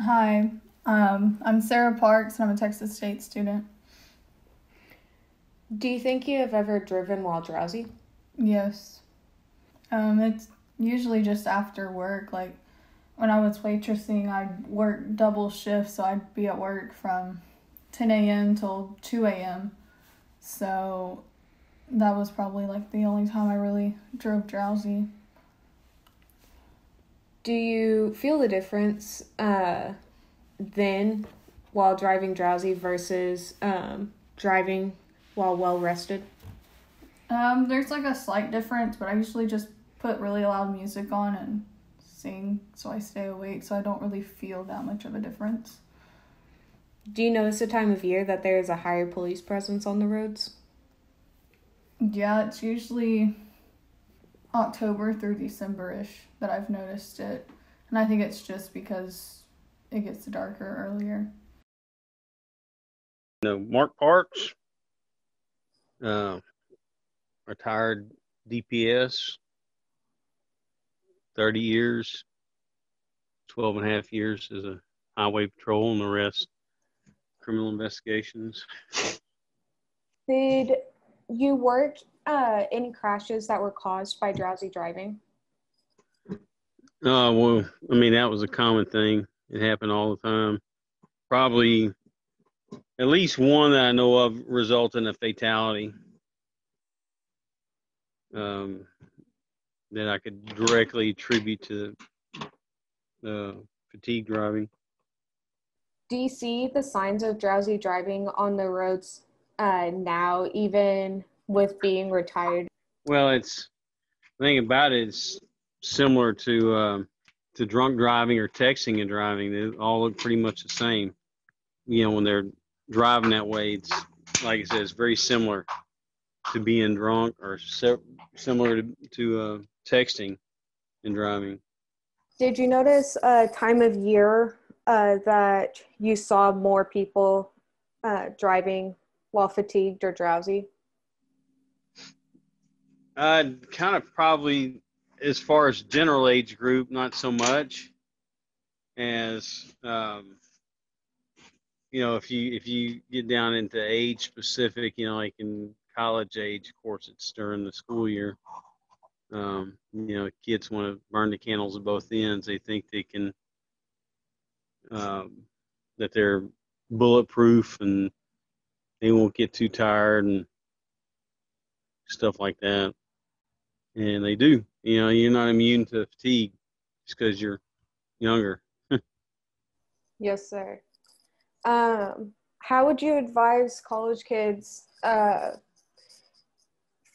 Hi, I'm Sarah Parks, and I'm a Texas State student. Do you think you have ever driven while drowsy? Yes. It's usually just after work. Like when I was waitressing, I'd work double shifts, so I'd be at work from 10 a.m. till 2 a.m. So that was probably like the only time I really drove drowsy. Do you feel the difference then while driving drowsy versus driving while well rested? There's like a slight difference, but I usually just put really loud music on and sing so I stay awake, so I don't really feel that much of a difference. Do you notice the time of year that there is a higher police presence on the roads? Yeah, it's usually October through December-ish that I've noticed it. And I think it's just because it gets darker earlier. Mark Parks, uh, retired DPS, 30 years, 12 and a half years as a highway patrol, and the rest criminal investigations. Did you work any crashes that were caused by drowsy driving? Well, I mean, that was a common thing. It happened all the time. Probably at least one that I know of resulted in a fatality um, that I could directly attribute to fatigue driving. Do you see the signs of drowsy driving on the roads now, even with being retired? Well, the thing about it is similar to drunk driving or texting and driving. They all look pretty much the same. When they're driving that way, it's like I said, it's very similar to being drunk or similar to texting and driving. Did you notice a time of year that you saw more people driving while fatigued or drowsy? Kind of probably as far as general age group, not so much as if you get down into age specific, like in college age, of course, it's during the school year. Kids want to burn the candles at both ends. They think they can, that they're bulletproof and they won't get too tired and stuff like that. And they do. You're not immune to fatigue just because you're younger. Yes, sir. How would you advise college kids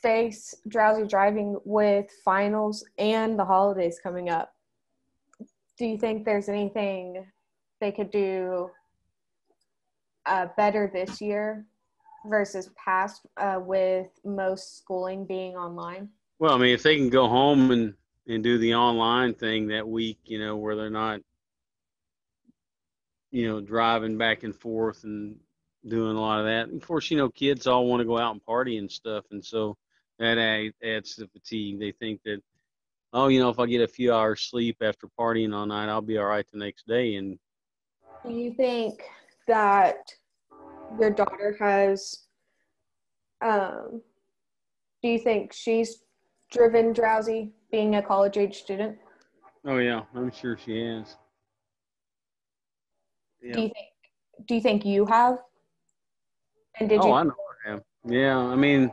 face drowsy driving with finals and the holidays coming up? Do you think there's anything they could do better this year versus past with most schooling being online? Well, I mean, if they can go home and do the online thing that week, where they're not, driving back and forth and doing a lot of that. Of course, kids all want to go out and party and stuff. And so that adds to the fatigue. They think that, oh, if I get a few hours sleep after partying all night, I'll be all right the next day. And Do you think that your daughter has, um, do you think she's driven drowsy being a college age student? oh, yeah, I'm sure she has. Do Yeah. you think you have? And did Oh, you? I know I have. Yeah. I mean,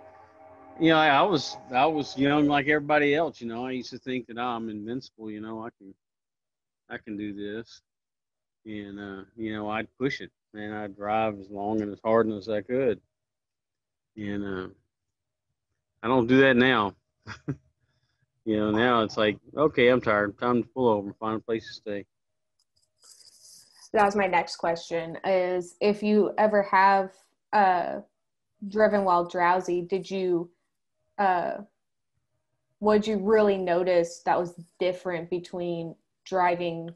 I was young like everybody else. I used to think that I'm invincible. I can do this. And I'd push it, and I'd drive as long and as hard as I could. And I don't do that now. Now it's like, okay, I'm tired. Time to pull over and find a place to stay. That was my next question: is if you ever have uh, driven while drowsy, did you uh, would you really notice that was different between driving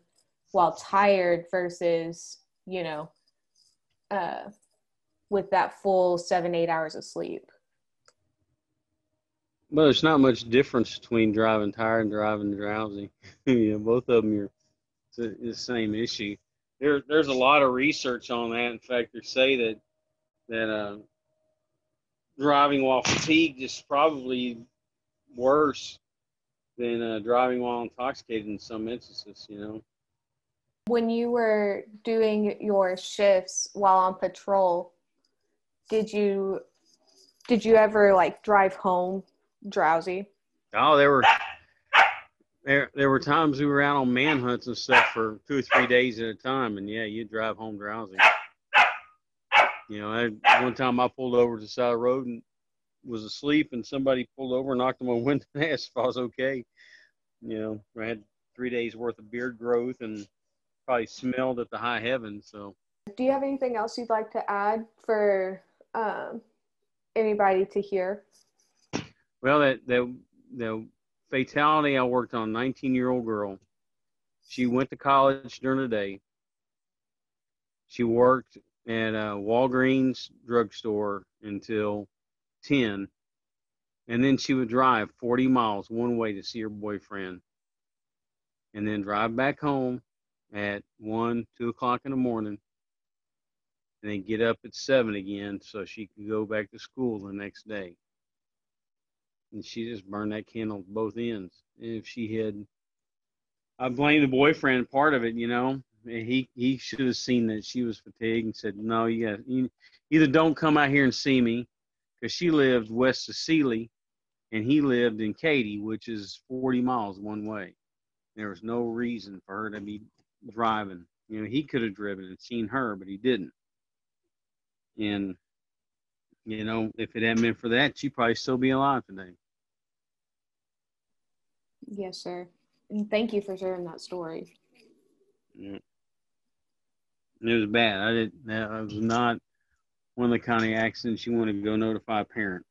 while tired versus uh, with that full 7-8 hours of sleep? But there's not much difference between driving tired and driving drowsy. Both of them are the same issue. there's a lot of research on that. In fact, they say that driving while fatigued is probably worse than driving while intoxicated in some instances. You know. When you were doing your shifts while on patrol, did you ever like drive home drowsy? Oh, there were times we were out on manhunts and stuff for 2 or 3 days at a time, and yeah, you'd drive home drowsy. You know, one time I pulled over to the side of the road and was asleep, and somebody pulled over and knocked on my window and asked if I was okay. You know, I had 3 days worth of beard growth and probably smelled at the high heavens. So, Do you have anything else you'd like to add for anybody to hear? well, the fatality I worked on, 19-year-old girl. She went to college during the day. She worked at a Walgreens drugstore until 10, and then she would drive 40 miles one way to see her boyfriend, and then drive back home at 1, 2 o'clock in the morning, and then get up at 7 again so she could go back to school the next day. And she just burned that candle at both ends. And if she had, I blame the boyfriend part of it, you know. He should have seen that she was fatigued and said, no, you either don't come out here and see me, because she lived west of Sealy and he lived in Katy, which is 40 miles one way. There was no reason for her to be driving. You know, he could have driven and seen her, but he didn't. And, you know, if it hadn't been for that, she'd probably still be alive today. Yes, sir. And thank you for sharing that story. Yeah. It was bad. That was not one of the kind of accidents you want to go notify a parent.